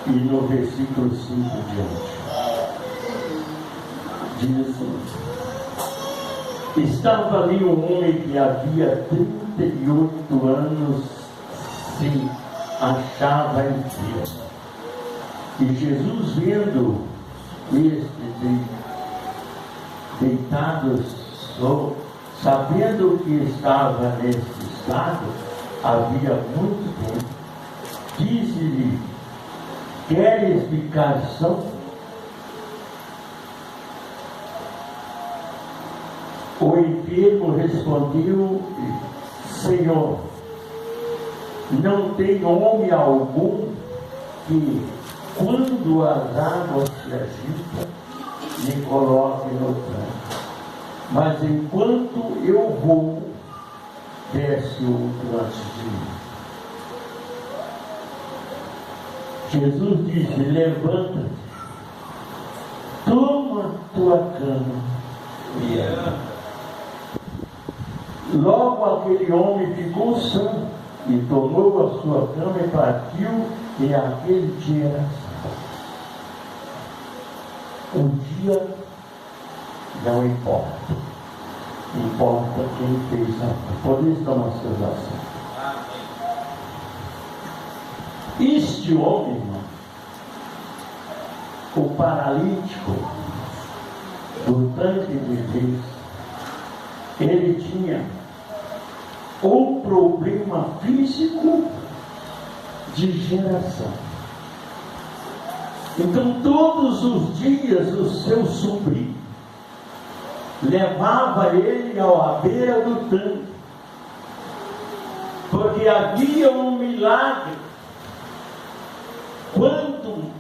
E no versículo 5 diante, diz assim: estava ali um homem que havia 38 anos se achava enfermo. E Jesus, vendo este deitado, sabendo que estava nesse estado havia muito tempo, disse-lhe: queres ficar são? O enfermo respondeu: Senhor, não tem homem algum que, quando as águas se agitam, me coloque no tanque, mas enquanto eu vou, desce outro antes de mim. Jesus disse: levanta-te, toma tua cama e anda. Logo aquele homem ficou sã e tomou a sua cama e partiu, e aquele dia era sábado. O dia não importa, importa quem fez a obra. Por isso tomar seus assentos. Este homem, irmão, o paralítico do tanque de Deus, ele tinha um problema físico de geração. Então todos os dias o seu sobrinho levava ele à beira do tanque, porque havia um milagre. Quando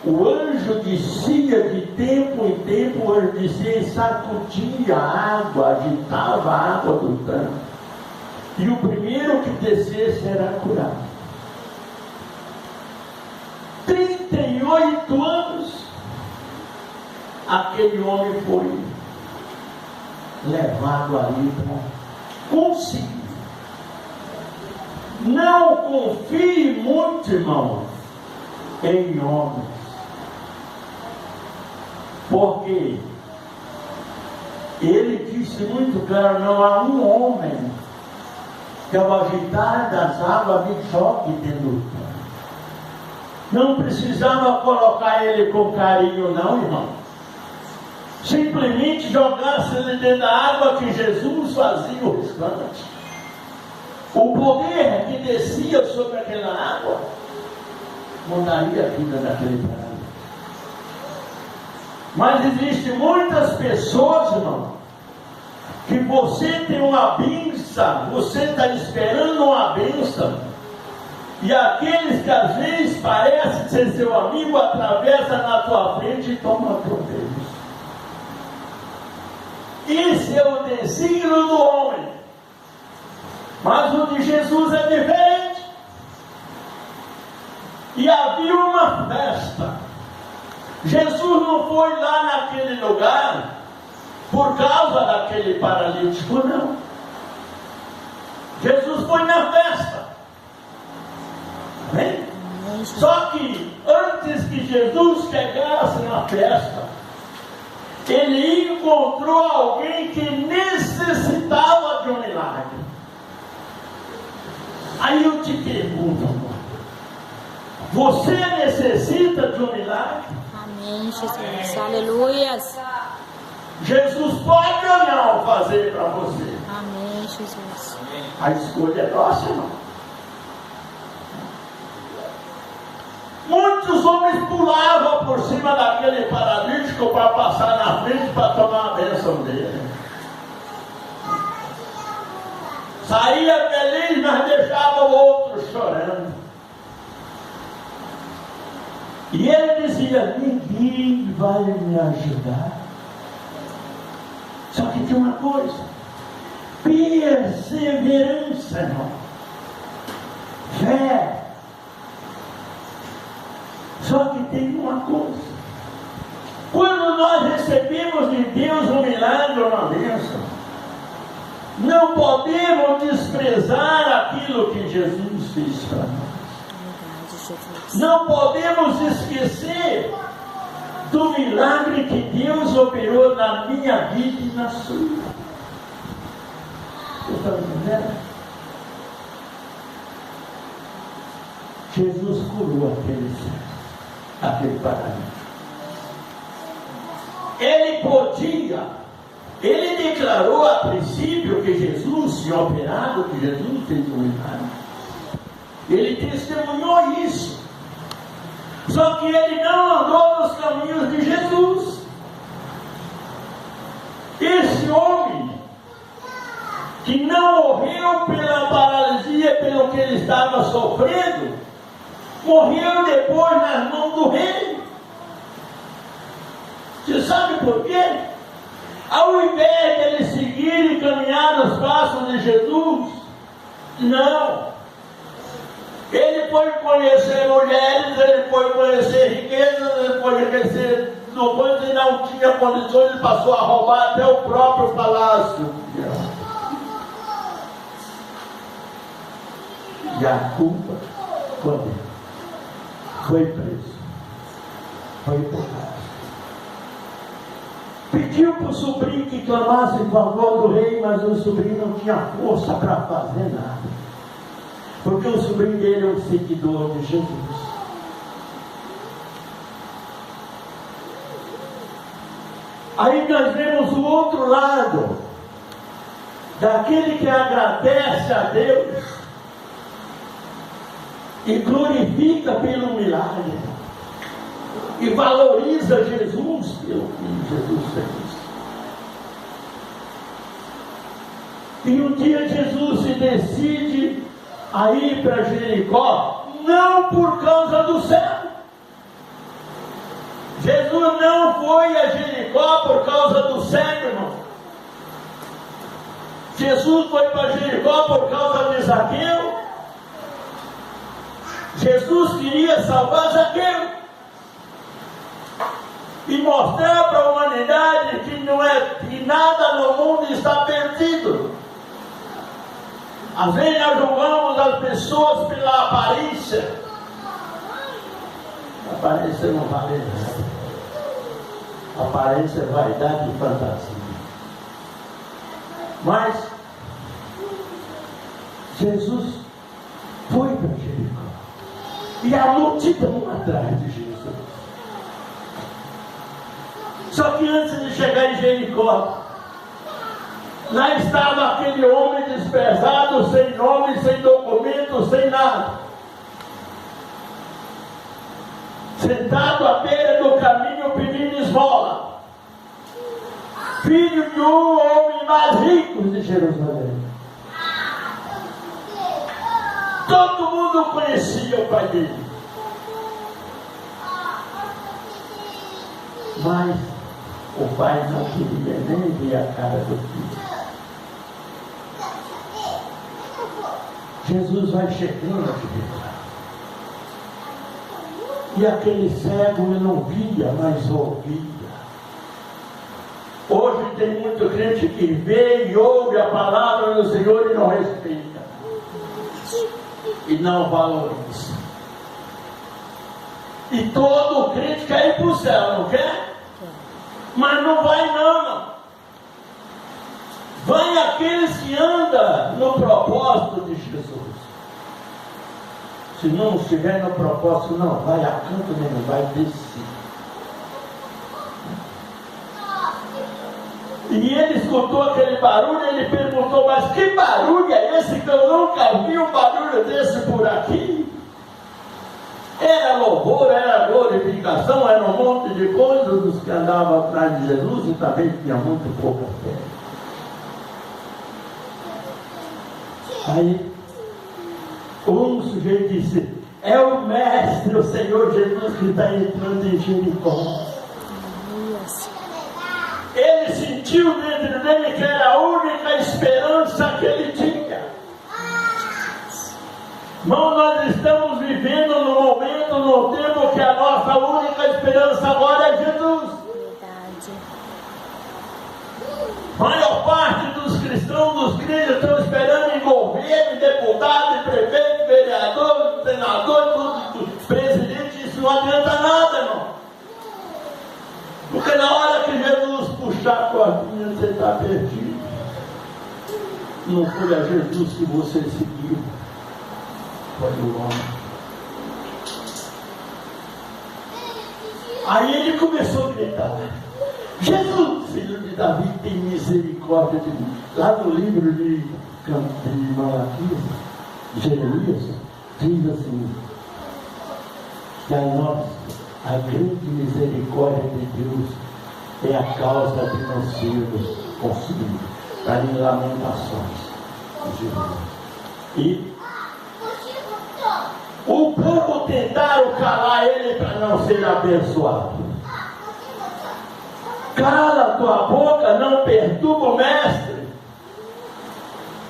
o anjo descia de tempo em tempo, o anjo descia e sacudia a água, agitava a água do tanque, e o primeiro que descesse era curado. 38 anos aquele homem foi levado ali para conseguir. Não confie muito, irmão, em homens, porque ele disse muito claro: não há um homem que ao agitar das águas me choque dentro do tanque. Não precisava colocar ele com carinho, não, irmão. Simplesmente jogasse ele dentro da água, que Jesus fazia o restante. O poder que descia sobre aquela água mudaria a vida daquele cara. Mas existem muitas pessoas, irmão, que você tem uma bênção, você está esperando uma bênção, e aqueles que às vezes parecem ser seu amigo atravessa na tua frente e toma a tua vez. Esse é o desígnio do homem, mas o de Jesus é diferente. E havia uma festa. Jesus não foi lá naquele lugar por causa daquele paralítico, não. Jesus foi na festa. Amém? Só que antes que Jesus chegasse na festa, ele encontrou alguém que necessitava de um milagre. Aí eu te pergunto, amor, você necessita de um milagre? Amém, Jesus. Aleluia. Jesus pode ou não fazer para você? Amém, Jesus. A escolha é nossa, irmão. Muitos homens pulavam por cima daquele paralítico para passar na frente para tomar a bênção dele. Saía feliz, mas deixava o outro chorando. E ele dizia: ninguém vai me ajudar. Só que tem uma coisa: perseverança, irmão. Fé. Só que tem uma coisa: quando nós recebemos de Deus um milagre ou uma bênção, não podemos desprezar aquilo que Jesus fez para nós. Jesus. Não podemos esquecer do milagre que Deus operou na minha vida e na sua. Você está me entendendo? Jesus curou aquele paralítico. Ele declarou a princípio que Jesus tinha operado, que Jesus fez um milagre. Ele testemunhou isso. Só que ele não andou nos caminhos de Jesus. Esse homem, que não morreu pela paralisia, pelo que ele estava sofrendo, morreu depois nas mãos do rei. Você sabe por quê? Ao invés de ele seguir e caminhar nos passos de Jesus, não. Ele foi conhecer mulheres, ele foi conhecer riquezas, ele foi conhecer depois e não tinha condições, ele passou a roubar até o próprio palácio. E a culpa foi preso, foi pecado. Pediu para o sobrinho que clamasse em favor do rei, mas o sobrinho não tinha força para fazer nada. Porque o sobrinho dele é um seguidor de Jesus. Aí nós vemos o outro lado, daquele que agradece a Deus e glorifica pelo milagre e valoriza Jesus pelo que Jesus fez. E um dia Jesus se decide a ir para Jericó, não por causa do céu. Jesus não foi a Jericó por causa do cego, irmão. Jesus foi para Jericó por causa de Zaqueu. Jesus queria salvar Zaqueu e mostrar para a humanidade que nada no mundo está perdido. Às vezes nós julgamos as pessoas pela aparência. A aparência não vale nada. A aparência é vaidade e fantasia. Mas Jesus foi para Jericó. E a multidão atrás de Jesus. Só que antes de chegar em Jericó, lá estava aquele homem desprezado, sem nome, sem documento, sem nada. Sentado à beira do caminho pedindo esmola. Filho de um homem mais rico de Jerusalém. Todo mundo conhecia o pai dele. Mas o pai não queria nem ver a cara do filho. Jesus vai chegando aqui. E aquele cego ele não via, mas ouvia. Hoje tem muito crente que vê e ouve a palavra do Senhor e não respeita. E não valoriza. E todo crente quer ir para o céu, não quer? Mas não vai não. Vai aqueles que andam no propósito de Jesus. Se não estiver no propósito, não vai a canto nenhum, vai descer. E ele escutou aquele barulho, ele perguntou, mas que barulho é esse que eu nunca vi um barulho desse por aqui? Era louvor, era glorificação, era um monte de coisas dos que andavam atrás de Jesus e também tinha muito pouca fé. Aí, um sujeito disse, é o Mestre, o Senhor Jesus que está entrando em Jericó. Ele sentiu dentro dele que era a única esperança que ele tinha. Irmão, nós estamos vivendo no momento, no tempo que a nossa única esperança agora é Jesus. A maior parte dos cristãos, dos crentes, estão esperando em governo, deputado, prefeito, vereador, senador, tudo. está perdido. Não foi a Jesus que você seguiu, foi o homem. Aí ele começou a gritar: Jesus, filho de Davi, tem misericórdia de mim. Lá no livro de Malaquias, Jeremias, diz assim: que a nossa, a grande misericórdia de Deus é a causa de não sermos consumidos. Está em Lamentações. E o povo tentaram calar ele para não ser abençoado. Cala tua boca, não perturba o mestre.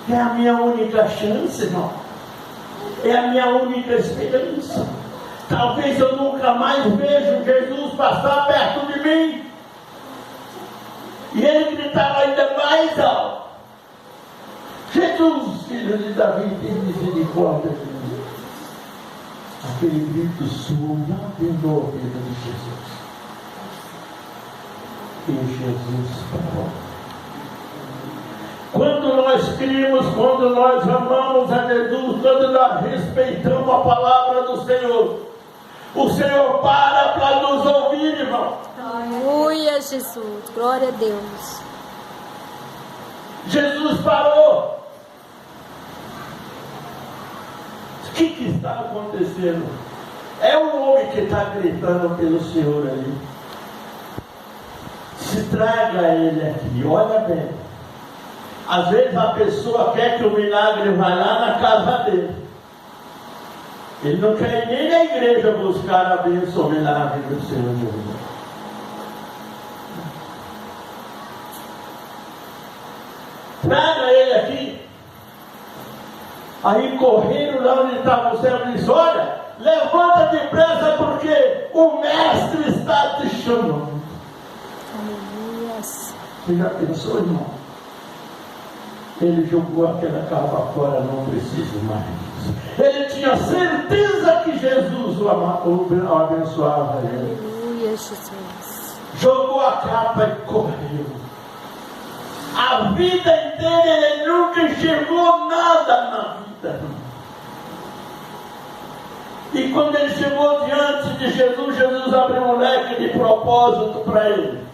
É a minha única chance, irmão. É a minha única esperança. Talvez eu nunca mais veja Jesus passar perto de mim. E ele gritava ainda mais alto: Jesus, filho de Davi, tem misericórdia de mim. Aquele grito suave dentro da vida de Jesus. E Jesus falou. Quando nós cremos, quando nós amamos a Jesus, quando nós respeitamos a palavra do Senhor, o Senhor para nos ouvir, irmão. Aleluia, Jesus. Glória a Deus. Jesus parou. O que está acontecendo? É um homem que está gritando pelo Senhor ali. Se traga ele aqui, olha bem. Às vezes a pessoa quer que o milagre vá lá na casa dele. Ele não quer ir nem na igreja buscar a bênção, o milagre do Senhor Jesus. Traga ele aqui. Aí correram lá onde estava o céu e disse: olha, levanta depressa porque o mestre está te chamando. Aleluia. Você já pensou, irmão? Ele jogou aquela capa fora, não preciso mais. Ele tinha certeza que Jesus o abençoava ele. Aleluia, Jesus. Jogou a capa e correu. A vida inteira ele nunca enxergou nada na vida. E quando ele chegou diante de Jesus, Jesus abriu um leque de propósito para ele.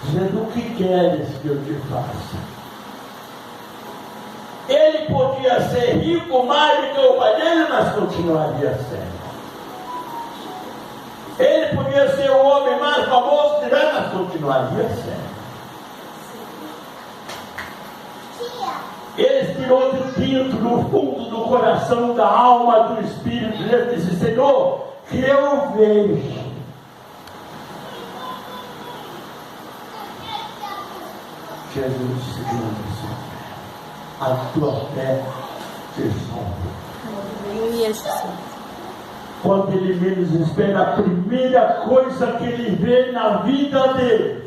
Dizendo: o que queres que eu te faça? Ele podia ser rico mais do que o pai dele, mas continuaria sendo. Ele podia ser o homem mais famoso que tiver, mas continuaria sendo. Ele tirou de dentro, no fundo do coração, da alma, do espírito, ele disse: Senhor, que eu vejo. Jesus, Senhor, a tua fé te salva. Aleluia, Jesus. Quando ele menos espera, a primeira coisa que ele vê na vida dele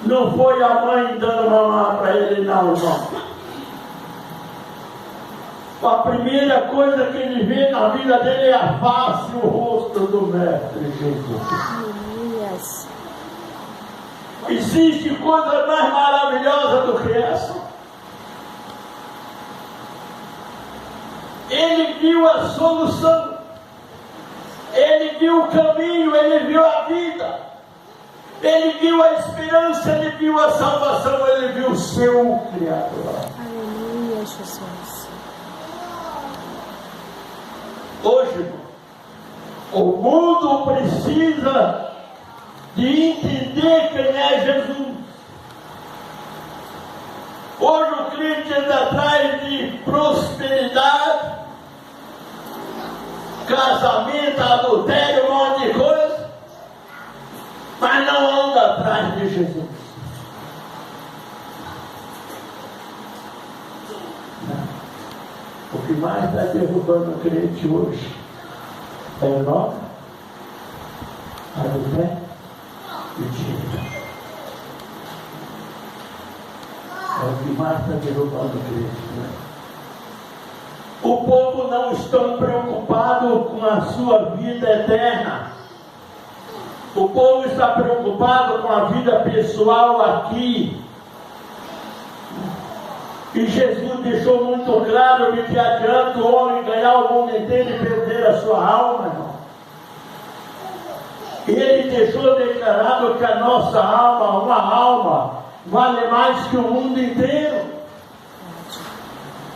não foi a mãe dando mamar para ele, não, irmão. A primeira coisa que ele vê na vida dele é a face, o rosto do Mestre Jesus. Aleluia. Existe coisa mais maravilhosa do que essa? Ele viu a solução, ele viu o caminho, ele viu a vida, ele viu a esperança, ele viu a salvação, ele viu o seu Criador. Aleluia, Jesus. Hoje, o mundo precisa de entender quem é Jesus. Hoje o crente anda atrás de prosperidade, casamento, adultério, um monte de coisa, mas não anda atrás de Jesus. O que mais está derrubando o crente hoje é o nome, adultério e dinheiro. É o que mais está derrubando o crente, né? O povo não está preocupado com a sua vida eterna. O povo está preocupado com a vida pessoal aqui. E Jesus deixou muito claro de que adianta o homem ganhar o mundo inteiro e perder a sua alma, irmão. Ele deixou declarado que a nossa alma, uma alma, vale mais que o mundo inteiro.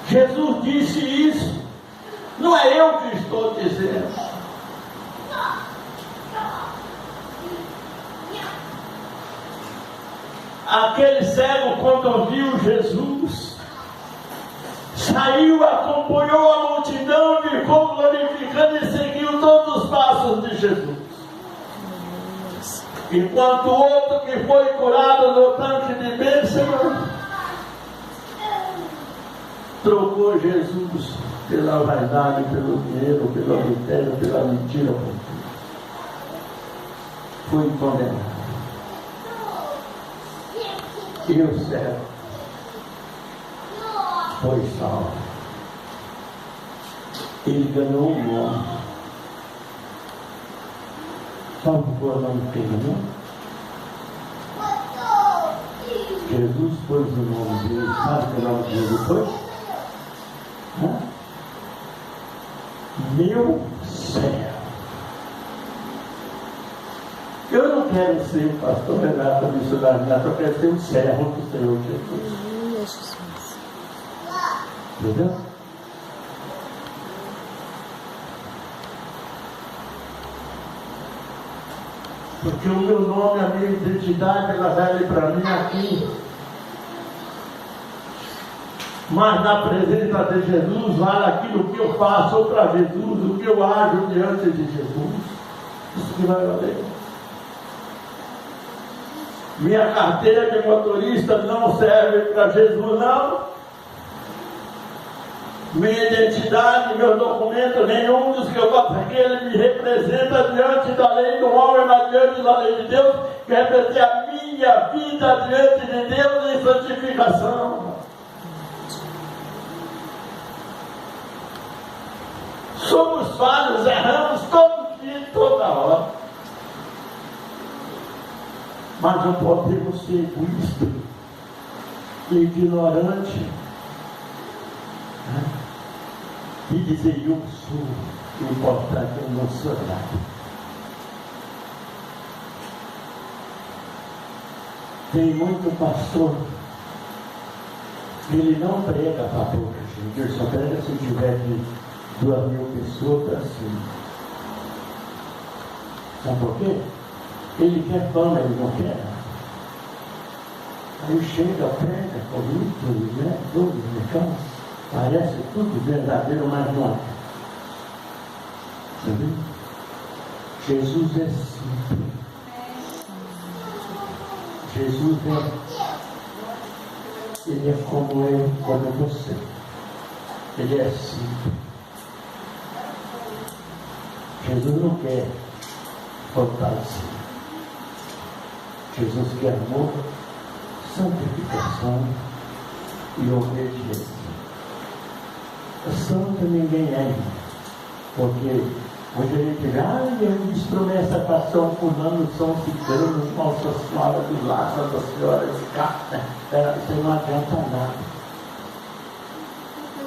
Jesus disse isso. Não é eu que estou dizendo. Aquele cego, quando viu Jesus, saiu, acompanhou a multidão, ficou glorificando e seguiu todos os passos de Jesus. Enquanto o outro que foi curado no tanque de bênção, trocou Jesus pela vaidade, pelo dinheiro, pelo adultério, pela mentira. Foi condenado. E o céu foi salvo. Ele ganhou um nome. Sabe qual é o nome que ele ganhou? Jesus pôs o nome dele. Sabe que o nome de Jesus foi? Meu céu. Eu não quero ser o pastor Renato, missionário Renato, eu quero ser um servo do Senhor Jesus. Entendeu? Porque o meu nome, a minha identidade, ela vale para mim aqui. Mas na presença de Jesus, vale aquilo que eu faço para Jesus, o que eu ajo diante de Jesus. Isso que vai valer. Minha carteira de motorista não serve para Jesus, não. Minha identidade, meu documento, nenhum dos que eu faço aqui, ele me representa diante da lei do homem, mas diante da lei de Deus, que representa a minha vida diante de Deus em santificação. Somos falhos, erramos todo dia, toda hora. Mas não podemos ser egoístas, ignorantes, e dizer eu sou, o importante é não sou nada. Tem muito pastor que ele não prega para pouca gente, ele só prega se tiver de 2.000 pessoas para cima. Sabe por quê? Ele quer fama, ele não quer. Aí chega, prega, convite, né? Tudo, então, parece tudo verdadeiro, mas não é. Sabe? Jesus é simples. Jesus ele é como eu, como você. Ele é simples. Jesus não quer fortalecer. Jesus quer amor, santificação e obediência. Santo ninguém é, porque hoje a gente diz, eu fiz promessa para São Fulano, São Ciclano, Nossa Senhora do Lar, Nossa Senhora de Cá, isso não adianta nada.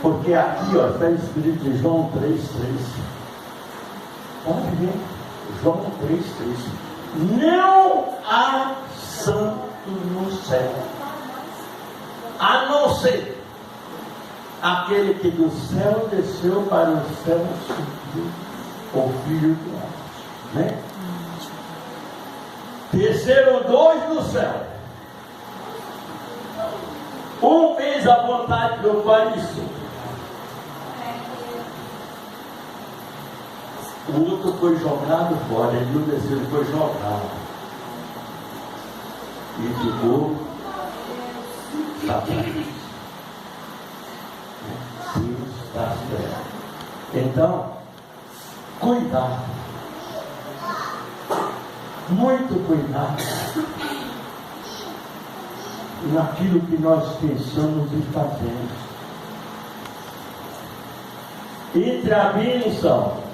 Porque aqui está escrito em João 3,3. Pode ver, João 3,3. Não há santo no céu, a não ser aquele que do céu desceu para o céu subiu, o Filho do Homem, né? Desceram 2 do céu, um fez a vontade do Pai e subiu. O outro foi jogado fora, ele não desceu, ele foi jogado. E ficou Satanás. Deus está esperando. Então, cuidado. Muito cuidado naquilo que nós pensamos e fazemos. Entre a bênção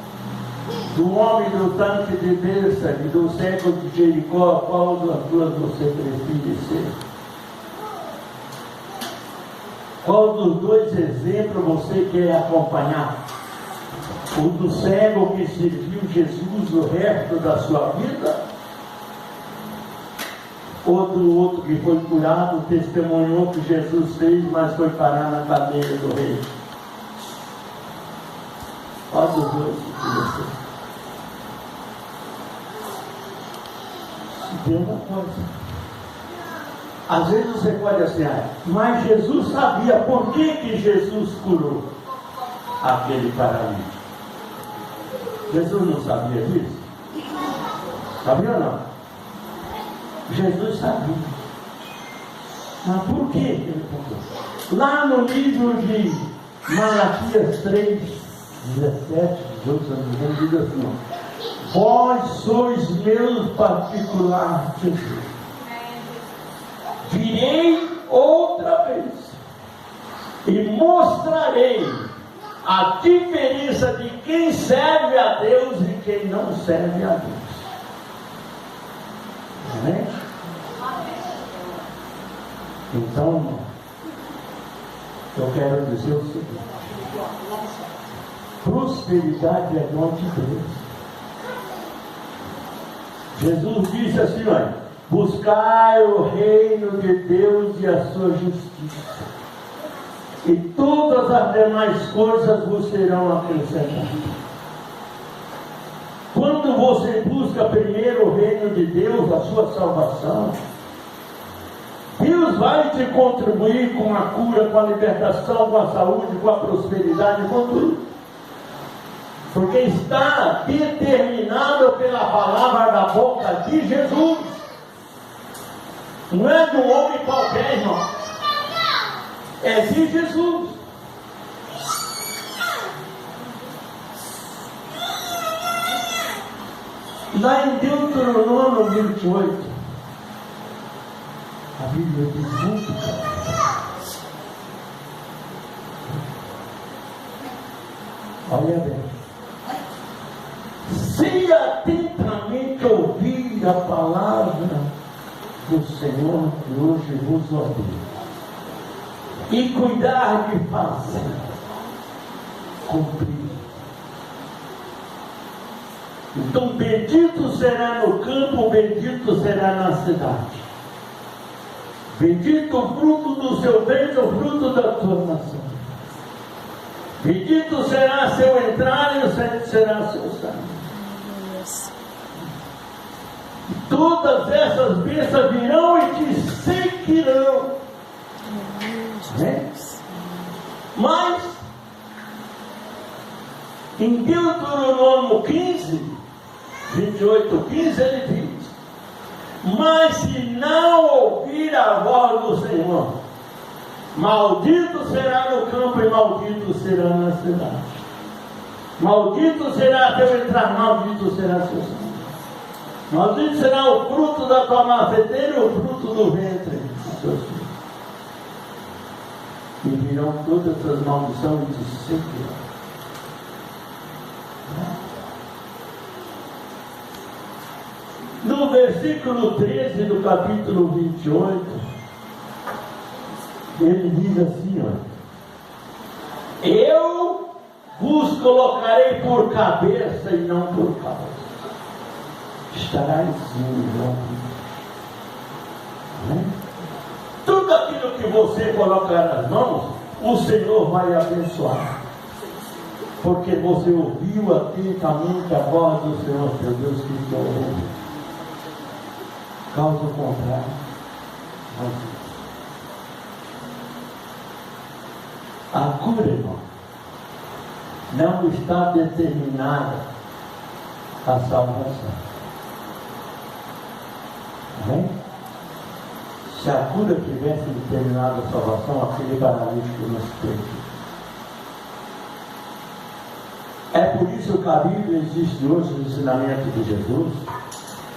do homem do tanque de Bessa e do cego de Jericó, qual das duas você prefere ser? Qual dos dois exemplos você quer acompanhar? O do cego que serviu Jesus o resto da sua vida? Ou do outro que foi curado, testemunhou que Jesus fez, mas foi parar na cadeira do rei? Qual dos dois você? Tem uma coisa. Às vezes você pode assim, mas Jesus sabia por que Jesus curou aquele paralítico. Jesus não sabia disso? Sabia ou não? Jesus sabia. Mas por que ele curou? Lá no livro de Malaquias 3, 17, 18, diz assim: vós sois meus particulares tesouros. Virei outra vez e mostrarei a diferença de quem serve a Deus e quem não serve a Deus. Amém? Então, eu quero dizer o seguinte: prosperidade é dom de Deus. Jesus disse assim, olha: buscai o reino de Deus e a sua justiça, e todas as demais coisas vos serão acrescentadas. Quando você busca primeiro o reino de Deus, a sua salvação, Deus vai te contribuir com a cura, com a libertação, com a saúde, com a prosperidade, com tudo. Porque está determinado pela palavra da boca de Jesus. Não é de um homem qualquer, irmão. É de Jesus. Lá em Deuteronômio 28, a Bíblia diz muito claro. Olha bem. Se atentamente ouvir a palavra do Senhor que hoje vos ordena, e cuidar de fazer, cumprir. Então, bendito será no campo, bendito será na cidade. Bendito o fruto do seu ventre, o fruto da tua nação. Bendito será seu entrar e bendito será seu sair. Todas essas bênçãos virão e te seguirão. Mas, em Deuteronômio 15, 28, 15, ele diz: mas se não ouvir a voz do Senhor, maldito será no campo e maldito será na cidade. Maldito será teu entrar, maldito será seu sair. Maldito será o fruto da tua macieira e o fruto do ventre dos seus filhos. E virão todas as maldições e te seguirão. No versículo 13 do capítulo 28, ele diz assim, olha: eu vos colocarei por cabeça e não por causa. Estará em cima, tudo aquilo que você colocar nas mãos, o Senhor vai abençoar, porque você ouviu atentamente a voz do Senhor teu Deus que te ouviu. Caso contrário, a cura, irmão, não está determinada a salvação. Amém? Se a cura tivesse determinado a salvação, aquele paralítico não se perdia. É por isso que a Bíblia existe hoje no ensinamento de Jesus,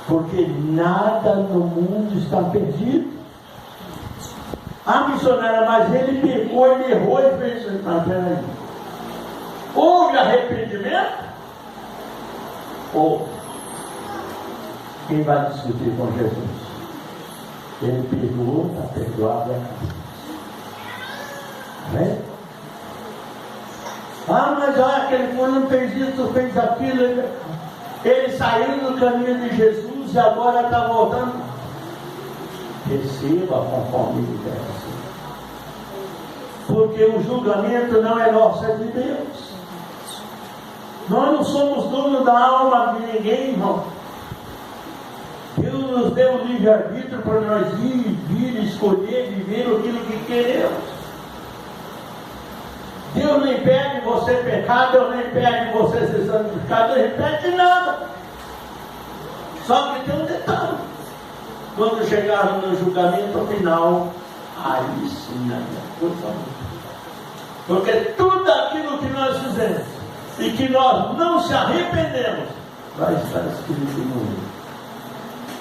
porque nada no mundo está perdido. Missionária, mas ele pecou, ele errou e fez. Mas peraí, houve arrependimento? Ou quem vai discutir com Jesus? Ele perdoou, está perdoado e acabou. Amém? Mas aquele fulano fez isso, fez aquilo. Ele saiu do caminho de Jesus e agora está voltando. Receba conforme ele deve. Porque o julgamento não é nosso, é de Deus. Nós não somos donos da alma de ninguém, irmão. Deus nos deu o livre-arbítrio para nós ir, vir, escolher, viver aquilo que queremos. Deus não impede você pecar, Deus não impede você ser santificado, Deus não impede nada. Só que tem um detalhe. Quando chegarmos no julgamento final, aí sim, aí é coisa boa. Porque tudo aquilo que nós fizemos e que nós não se arrependemos, vai estar escrito no livro.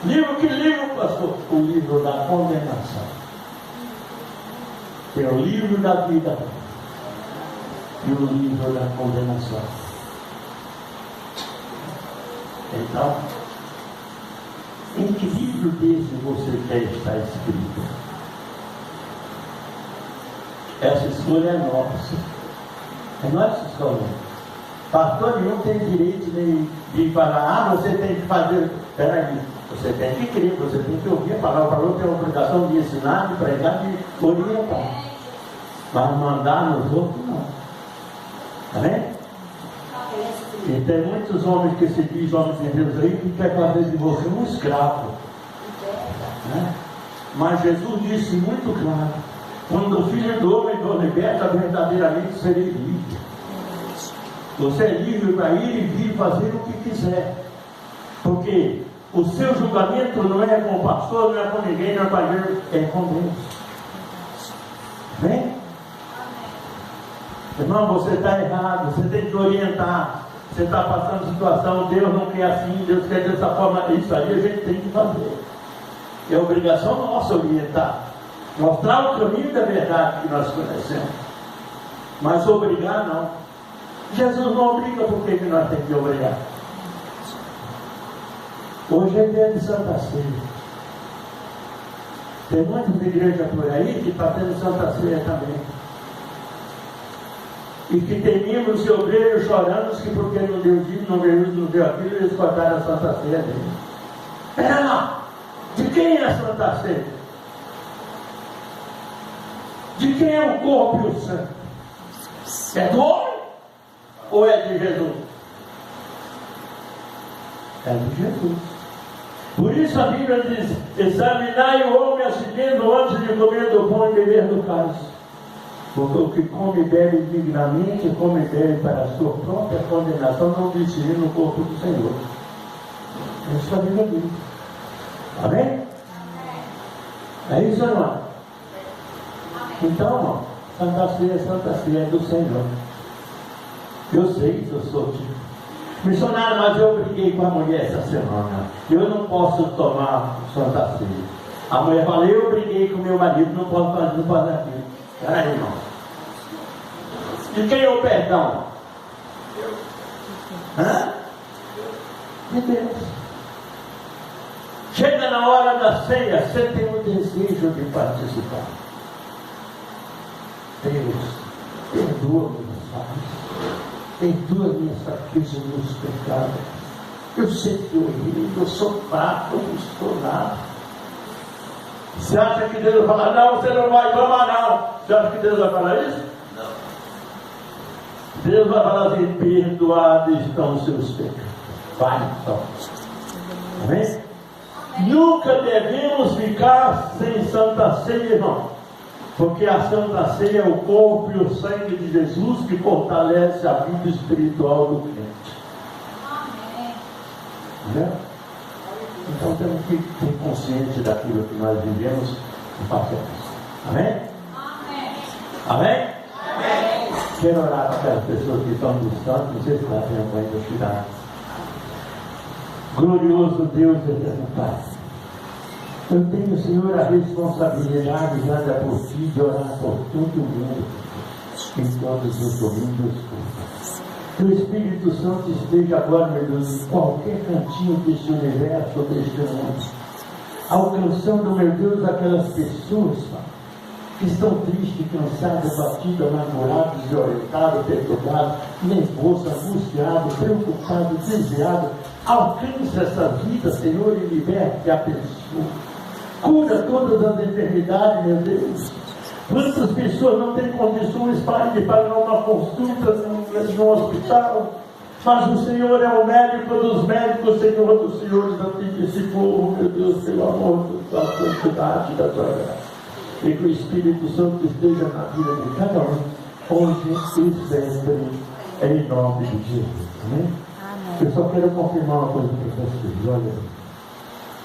Livro que livro, pastor? O livro da condenação. Tem o livro da vida e o livro da condenação. Então, em que livro desse você quer estar escrito? Essa escolha é nossa. É nós que escolhemos. Pastor nenhum tem direito de falar, você tem que fazer. Peraí, você tem que crer, você tem que ouvir a palavra. A palavra tem a obrigação de ensinar, de pregar, de orientar. Mas mandar nos outros não. Amém? E tem muitos homens que se dizem homens de Deus aí que quer fazer de você um escravo. Né? Mas Jesus disse muito claro: quando o Filho do Homem for liberta, verdadeiramente serei livre. Você é livre para ir e vir fazer o que quiser. Porque o seu julgamento não é com o pastor, não é com ninguém, não é com a gente, é com Deus. Amém? Irmão, você está errado, você tem que orientar. Você está passando situação, Deus não quer assim, Deus quer dessa forma. Isso aí a gente tem que fazer. É obrigação nossa orientar. Mostrar o caminho da verdade que nós conhecemos. Mas obrigar não. Jesus não obriga, por que nós temos que obrigar? Hoje é dia de Santa Ceia. Tem muitas igrejas por aí que estão tendo Santa Ceia também. E que tem membros e obreiros chorando que porque não deu dia, não deu aquilo, eles cortaram a Santa Ceia dele. Pera lá, de quem é a Santa Ceia? De quem é o corpo e o sangue? É do homem ou é de Jesus? É de Jesus. Por isso a Bíblia diz: examinai o homem a si mesmo antes de comer do pão e beber do cálice. Porque o que come e bebe dignamente, come e bebe para a sua própria condenação, não discerne o corpo do Senhor. Isso a Bíblia diz. Amém? É isso ou não é? Então, irmão, Santa Ceia é do Senhor. Eu sei que eu sou tipo missionário, mas eu briguei com a mulher essa semana. Eu não posso tomar Santa Ceia. A mulher falou: eu briguei com meu marido, não posso fazer aquilo. Peraí, irmão. De quem é o perdão? Hã? De Deus. Chega na hora da ceia, você tem o desejo de participar. Deus, perdoa meus falhas, perdoa minhas fraquezas e meus pecados. Eu sei que eu errei, eu sou fraco, eu não estou nada. Você acha que Deus vai falar: não, você não vai tomar não? Você acha que Deus vai falar isso? Não. Deus vai falar assim: perdoados estão os seus pecados. Vai então. Amém? Nunca devemos ficar sem Santa Ceia, irmão. Porque a Santa Ceia é o corpo e o sangue de Jesus que fortalece a vida espiritual do crente. Amém? Então temos que ter consciência daquilo que nós vivemos e fazemos. Amém? Amém? Amém? Quero orar para aquelas pessoas que estão distantes, não sei se está tempo ainda chegar. Glorioso Deus eterno Pai, eu tenho, Senhor, a responsabilidade dada por Ti de orar por todo mundo em todos os domingos. Que o Espírito Santo esteja agora, meu Deus, em qualquer cantinho deste universo, deste mundo, alcançando, meu Deus, aquelas pessoas, Pai, que estão tristes, cansadas, batidas, amarguradas, desorientadas, perturbadas, nervosas, angustiadas, preocupadas, desviadas. Alcance essa vida, Senhor, e liberte a pessoa. Cura todas as enfermidades, meu Deus. Quantas pessoas não têm condições, Pai, de pagar uma consulta no hospital? Mas o Senhor é o médico dos médicos, Senhor dos senhores, atende esse povo, meu Deus, pelo amor da santidade da tua graça. E que o Espírito Santo esteja na vida de cada um, hoje e sempre, em nome de Jesus. Amém? Eu só quero confirmar uma coisa para vocês. Olha.